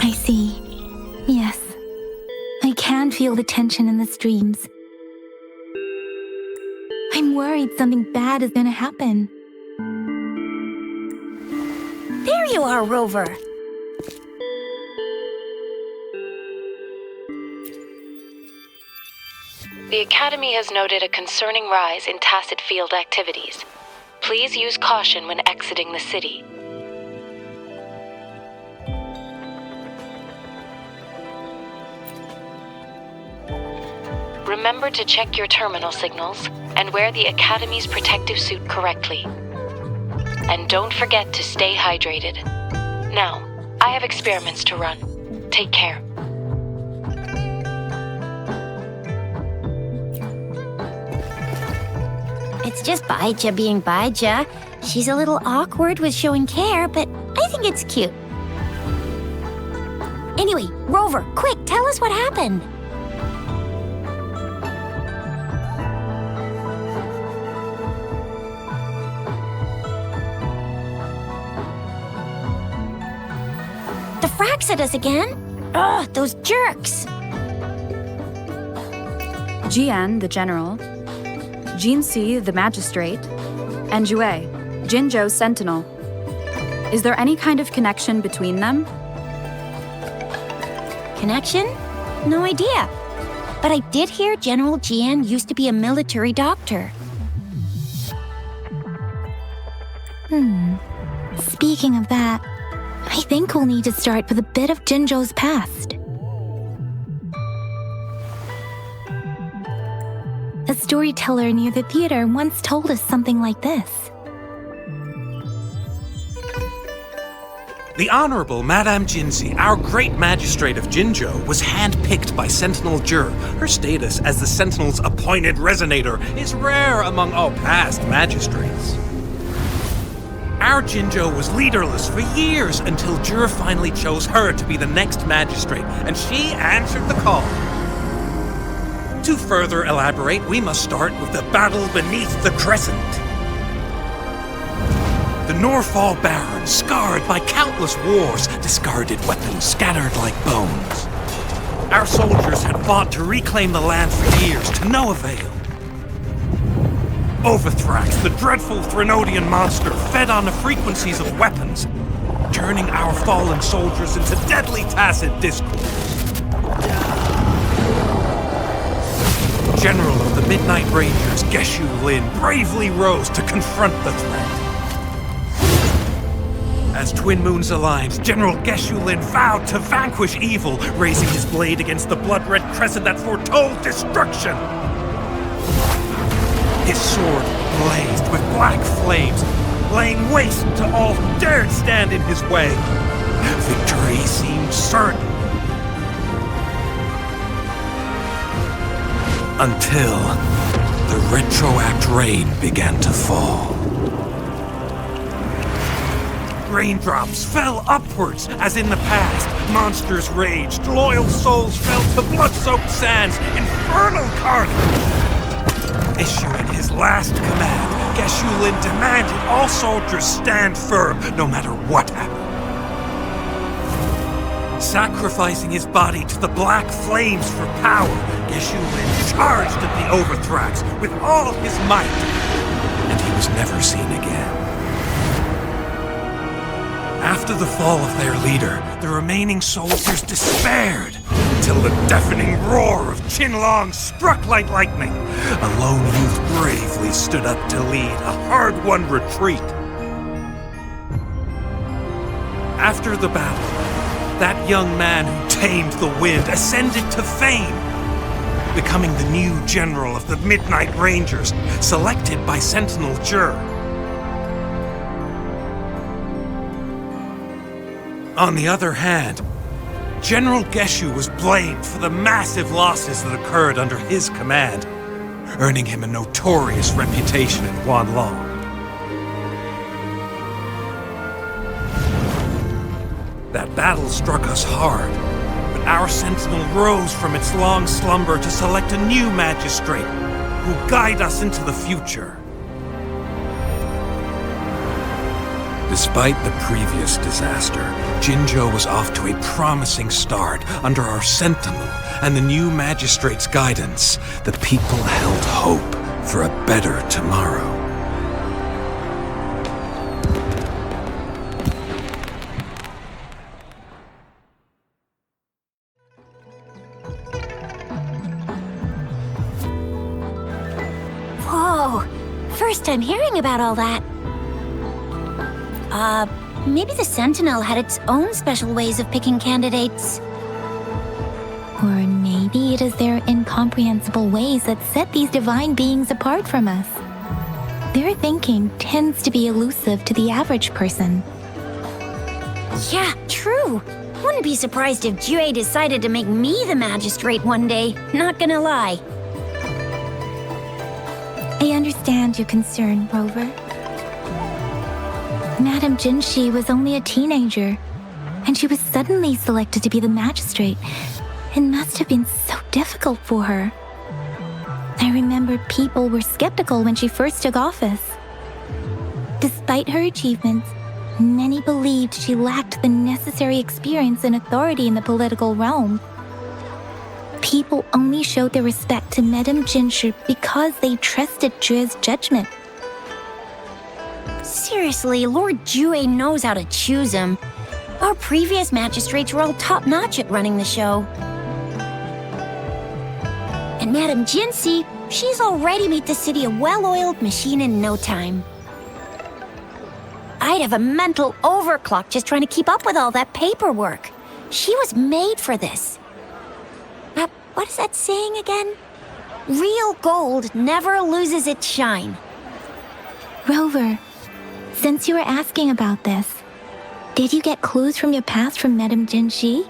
I see. Yes. I can feel the tension in the streams. I'm worried something bad is gonna happen. There you are, Rover. The Academy has noted a concerning rise in tacit field activities. Please use caution when exiting the city. Remember to check your terminal signals and wear the Academy's protective suit correctly. And don't forget to stay hydrated. Now, I have experiments to run. Take care. It's just Baija being Baija. She's a little awkward with showing care, but I think it's cute. Anyway, Rover, quick, tell us what happened. The fracks at us again? Ugh, those jerks! Jian, the general, Jinsi, the magistrate, and Jue, Jinzhou's sentinel. Is there any kind of connection between them? Connection? No idea. But I did hear General Jian used to be a military doctor. Speaking of that, I think we'll need to start with a bit of Jinzhou's past. A storyteller near the theater once told us something like this. The Honorable Madame Jinzi, our great magistrate of Jinzhou, was handpicked by Sentinel Jur. Her status as the Sentinel's appointed resonator is rare among all past magistrates. Our Jinzhou was leaderless for years until Jur finally chose her to be the next magistrate, and she answered the call. To further elaborate, we must start with the battle beneath the crescent. The Norfall Baron, scarred by countless wars, discarded weapons scattered like bones. Our soldiers had fought to reclaim the land for years, to no avail. Overthrax, the dreadful Threnodian monster, fed on the frequencies of weapons, turning our fallen soldiers into deadly tacit discourse. General of the Midnight Rangers, Geshu Lin, bravely rose to confront the threat. As Twin Moons aligned, General Geshu Lin vowed to vanquish evil, raising his blade against the blood-red crescent that foretold destruction. His sword blazed with black flames, laying waste to all who dared stand in his way. Victory seemed certain. Until the retroact rain began to fall. Raindrops fell upwards, as in the past. Monsters raged, loyal souls fell to blood-soaked sands, infernal carnage. Issuing his last command, Geshu Lin demanded all soldiers stand firm, no matter what happened. Sacrificing his body to the black flames for power, Geshu Lin charged at the Overthrax with all his might, and he was never seen again. After the fall of their leader, the remaining soldiers despaired, until the deafening roar of Qinlong struck like lightning. A lone youth bravely stood up to lead a hard-won retreat. After the battle, that young man who tamed the wind ascended to fame, becoming the new general of the Midnight Rangers, selected by Sentinel Jur. On the other hand, General Geshu was blamed for the massive losses that occurred under his command, earning him a notorious reputation in Huanlong. That battle struck us hard, but our sentinel rose from its long slumber to select a new magistrate who will guide us into the future. Despite the previous disaster, Jinzhou was off to a promising start under our Sentinel and the new Magistrate's guidance. The people held hope for a better tomorrow. Whoa, first time hearing about all that. Maybe the Sentinel had its own special ways of picking candidates. Or maybe it is their incomprehensible ways that set these divine beings apart from us. Their thinking tends to be elusive to the average person. Yeah, true. Wouldn't be surprised if Jue decided to make me the magistrate one day, not gonna lie. I understand your concern, Rover. Madame Jinshi was only a teenager, and she was suddenly selected to be the magistrate. It must have been so difficult for her. I remember people were skeptical when she first took office. Despite her achievements, many believed she lacked the necessary experience and authority in the political realm. People only showed their respect to Madame Jinshi because they trusted Jue's judgment. Seriously, Lord Jue knows how to choose him. Our previous magistrates were all top-notch at running the show. And Madame Jinsi, she's already made the city a well-oiled machine in no time. I'd have a mental overclock just trying to keep up with all that paperwork. She was made for this. What is that saying again? Real gold never loses its shine. Rover, since you were asking about this, did you get clues from your past from Madame Jinshi?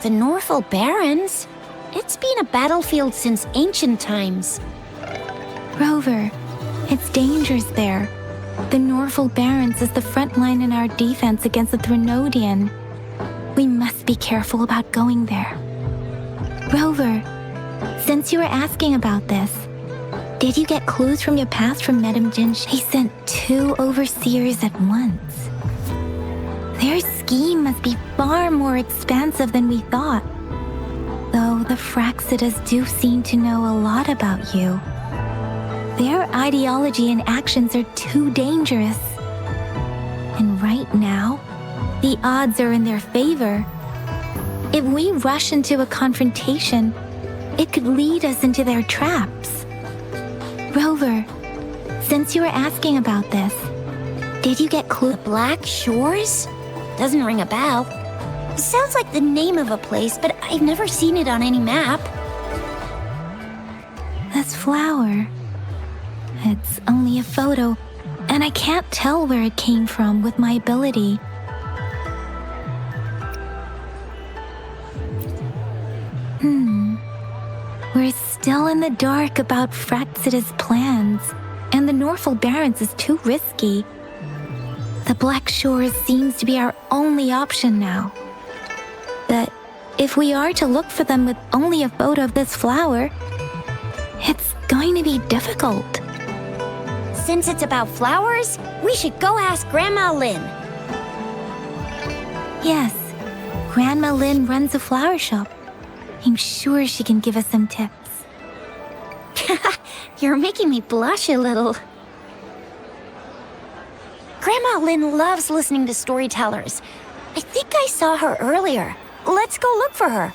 The Norfolk Barrens? It's been a battlefield since ancient times. Rover, it's dangerous there. The Norfolk Barrens is the front line in our defense against the Threnodian. We must be careful about going there. Rover, since you were asking about this, did you get clues from your past from Madame Jinshi? He sent 2 overseers at once. Their scheme must be far more expansive than we thought. Though the Fraxidas do seem to know a lot about you. Their ideology and actions are too dangerous. And right now, the odds are in their favor. If we rush into a confrontation, it could lead us into their traps. Rover, since you were asking about this, did you get clues? The Black Shores? Doesn't ring a bell. It sounds like the name of a place, but I've never seen it on any map. This flower. It's only a photo, and I can't tell where it came from with my ability. We're still in the dark about Fraxida's plans, and the Norfolk Barrens is too risky. The Black Shores seems to be our only option now. But if we are to look for them with only a photo of this flower, it's going to be difficult. Since it's about flowers, we should go ask Grandma Lynn. Yes, Grandma Lynn runs a flower shop. I'm sure she can give us some tips. You're making me blush a little. Grandma Lynn loves listening to storytellers. I think I saw her earlier. Let's go look for her.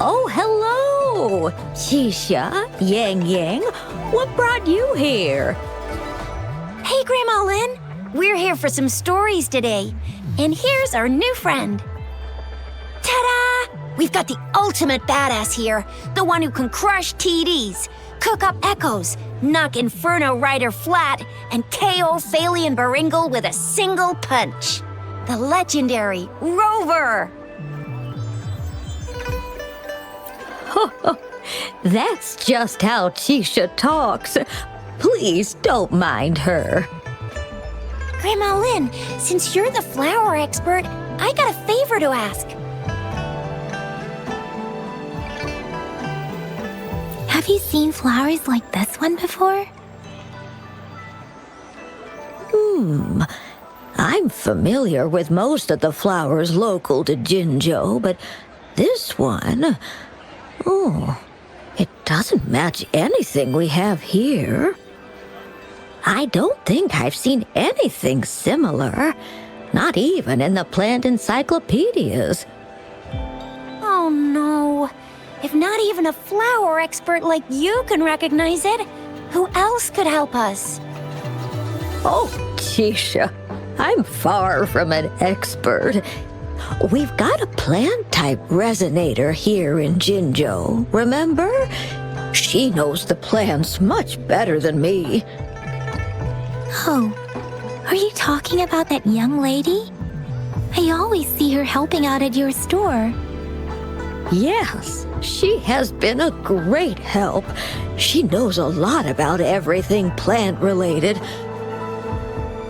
Oh, hello! Shisha, Yang Yang, what brought you here? Hey, Grandma Lynn. We're here for some stories today. And here's our new friend. Ta-da! We've got the ultimate badass here. The one who can crush TDs, cook up echoes, knock Inferno Rider flat, and KO Phalian Baringle with a single punch. The legendary Rover! That's just how Chisha talks. Please don't mind her. Grandma Lynn, since you're the flower expert, I got a favor to ask. Have you seen flowers like this one before? I'm familiar with most of the flowers local to Jinzhou, but this one... Oh, it doesn't match anything we have here. I don't think I've seen anything similar, not even in the plant encyclopedias. Oh no. If not even a flower expert like you can recognize it, who else could help us? Oh, Chisha, I'm far from an expert. We've got a plant-type resonator here in Jinzhou, remember? She knows the plants much better than me. Oh, are you talking about that young lady? I always see her helping out at your store. Yes, she has been a great help. She knows a lot about everything plant-related.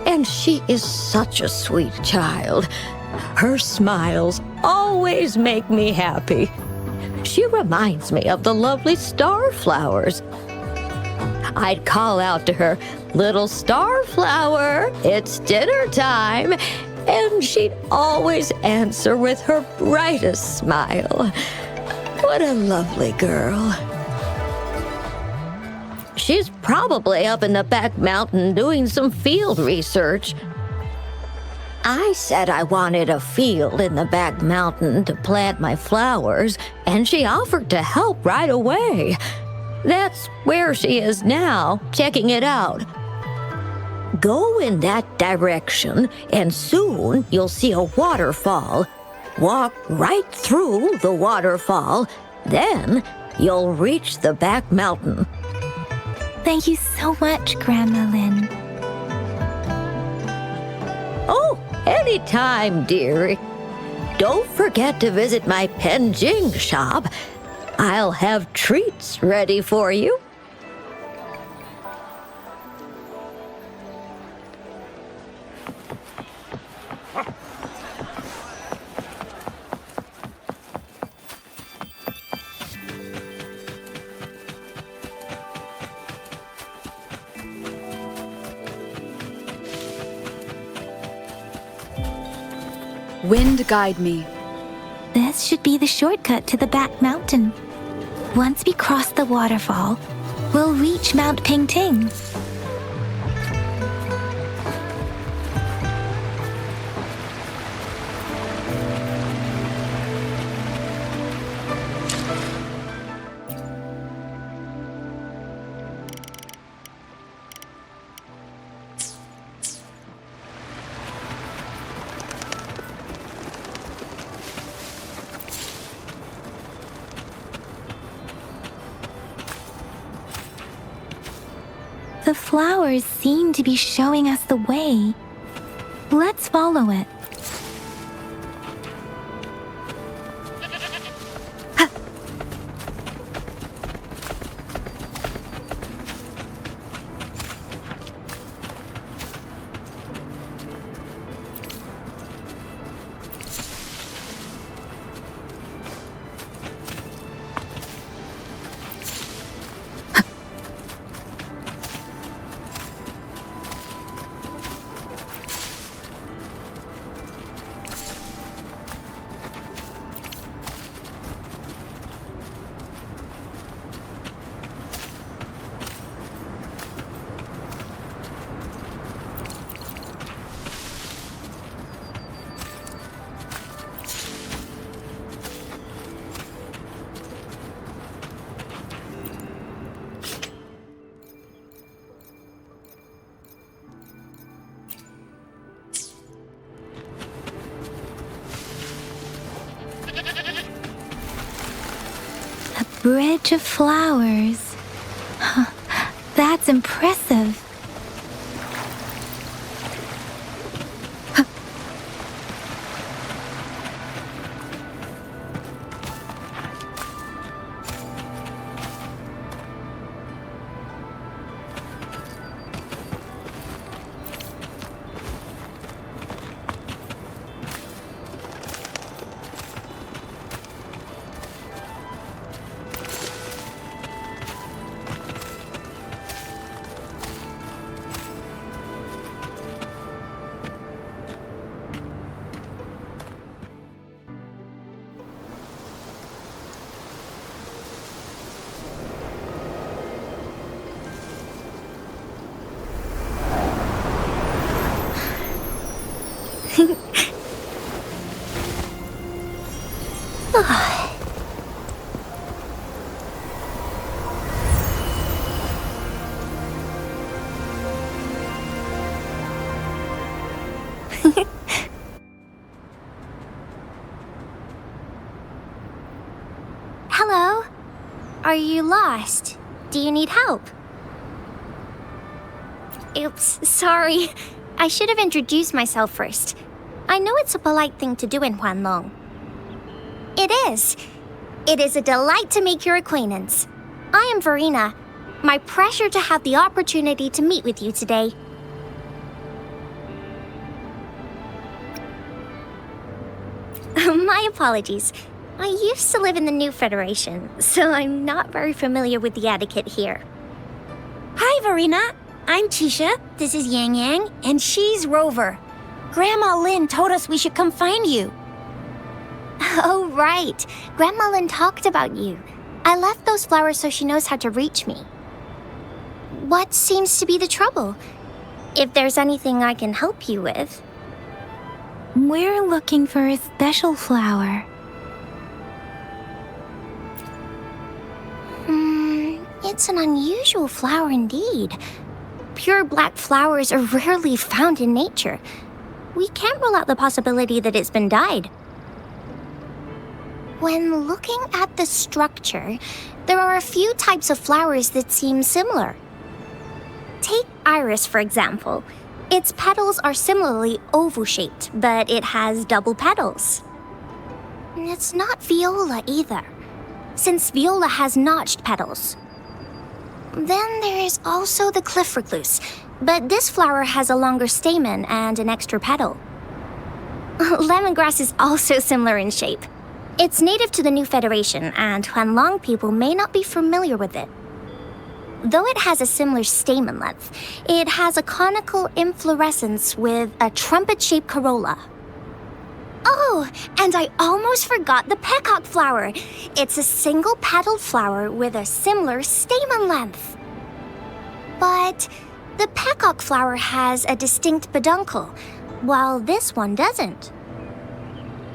And she is such a sweet child. Her smiles always make me happy. She reminds me of the lovely star flowers. I'd call out to her, "Little star flower, it's dinner time," and she'd always answer with her brightest smile. What a lovely girl. She's probably up in the back mountain doing some field research. I said I wanted a field in the back mountain to plant my flowers, and she offered to help right away. That's where she is now, checking it out. Go in that direction, and soon you'll see a waterfall. Walk right through the waterfall, then you'll reach the back mountain. Thank you so much, Grandma Lynn. Oh, anytime, dearie. Don't forget to visit my Penjing shop. I'll have treats ready for you. Wind guide me. This should be the shortcut to the back mountain. Once we cross the waterfall, we'll reach Mount Pingting. The flowers seem to be showing us the way. Let's follow it. bridge of flowers. Huh, that's impressive. Hello? Are you lost? Do you need help? Oops, sorry. I should have introduced myself first. I know it's a polite thing to do in Huanlong. It is. It is a delight to make your acquaintance. I am Verena. My pleasure to have the opportunity to meet with you today. My apologies. I used to live in the New Federation, so I'm not very familiar with the etiquette here. Hi, Verena. I'm Tisha. This is Yang Yang, and she's Rover. Grandma Lin told us we should come find you. Oh, right. Grandma Lin talked about you. I left those flowers so she knows how to reach me. What seems to be the trouble? If there's anything I can help you with. We're looking for a special flower. It's an unusual flower indeed. Pure black flowers are rarely found in nature. We can't rule out the possibility that it's been dyed. When looking at the structure, there are a few types of flowers that seem similar. Take iris, for example. Its petals are similarly oval-shaped, but it has double petals. It's not viola either, since viola has notched petals. Then there is also the cliff recluse, but this flower has a longer stamen and an extra petal. Lemongrass is also similar in shape. It's native to the New Federation, and Huanlong people may not be familiar with it. Though it has a similar stamen length, it has a conical inflorescence with a trumpet-shaped corolla. Oh, and I almost forgot the peacock flower. It's a single-petaled flower with a similar stamen length. But the peacock flower has a distinct peduncle, while this one doesn't.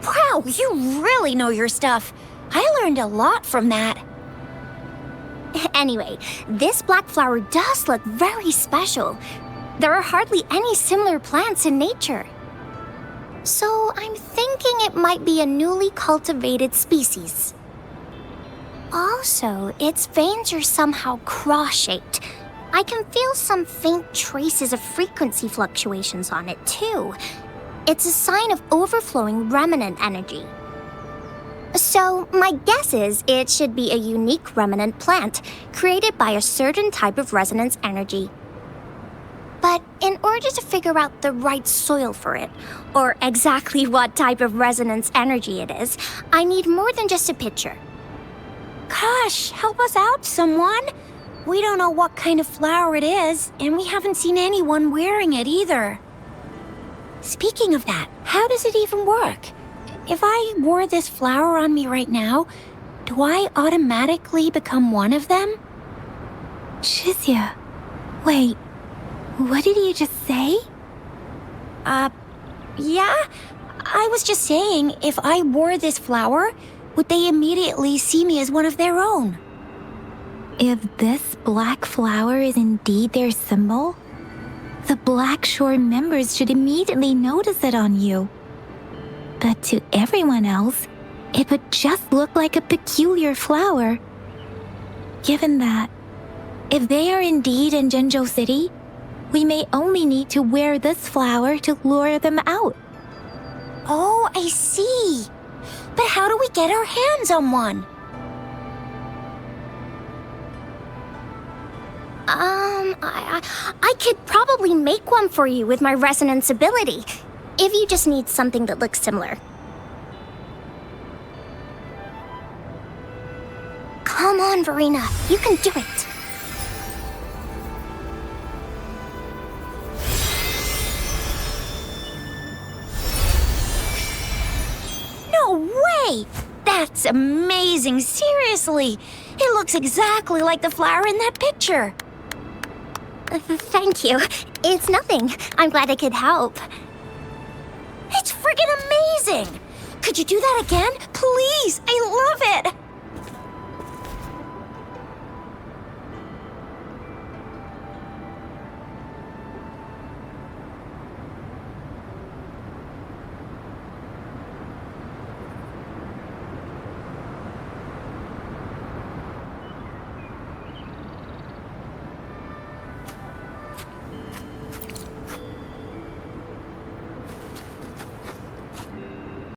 Wow, you really know your stuff. I learned a lot from that. Anyway, this black flower does look very special. There are hardly any similar plants in nature. So I'm thinking it might be a newly cultivated species. Also, its veins are somehow cross-shaped. I can feel some faint traces of frequency fluctuations on it, too. It's a sign of overflowing remnant energy. So, my guess is it should be a unique remnant plant created by a certain type of resonance energy. But in order to figure out the right soil for it, or exactly what type of resonance energy it is, I need more than just a picture. Gosh, help us out, someone! We don't know what kind of flower it is, and we haven't seen anyone wearing it either. Speaking of that, how does it even work? If I wore this flower on me right now, do I automatically become one of them? Shizia, wait, what did you just say? Yeah? I was just saying, if I wore this flower, would they immediately see me as one of their own? If this black flower is indeed their symbol, the Black Shore members should immediately notice it on you. But to everyone else, it would just look like a peculiar flower, Given that, if they are indeed in Jinzhou City, we may only need to wear this flower to lure them out. Oh, I see. But how do we get our hands on one? I could probably make one for you with my resonance ability, if you just need something that looks similar. Come on, Verena, you can do it. No way! That's amazing, seriously! It looks exactly like the flower in that picture. Thank you. It's nothing. I'm glad I could help. It's friggin' amazing! Could you do that again? Please, I love it!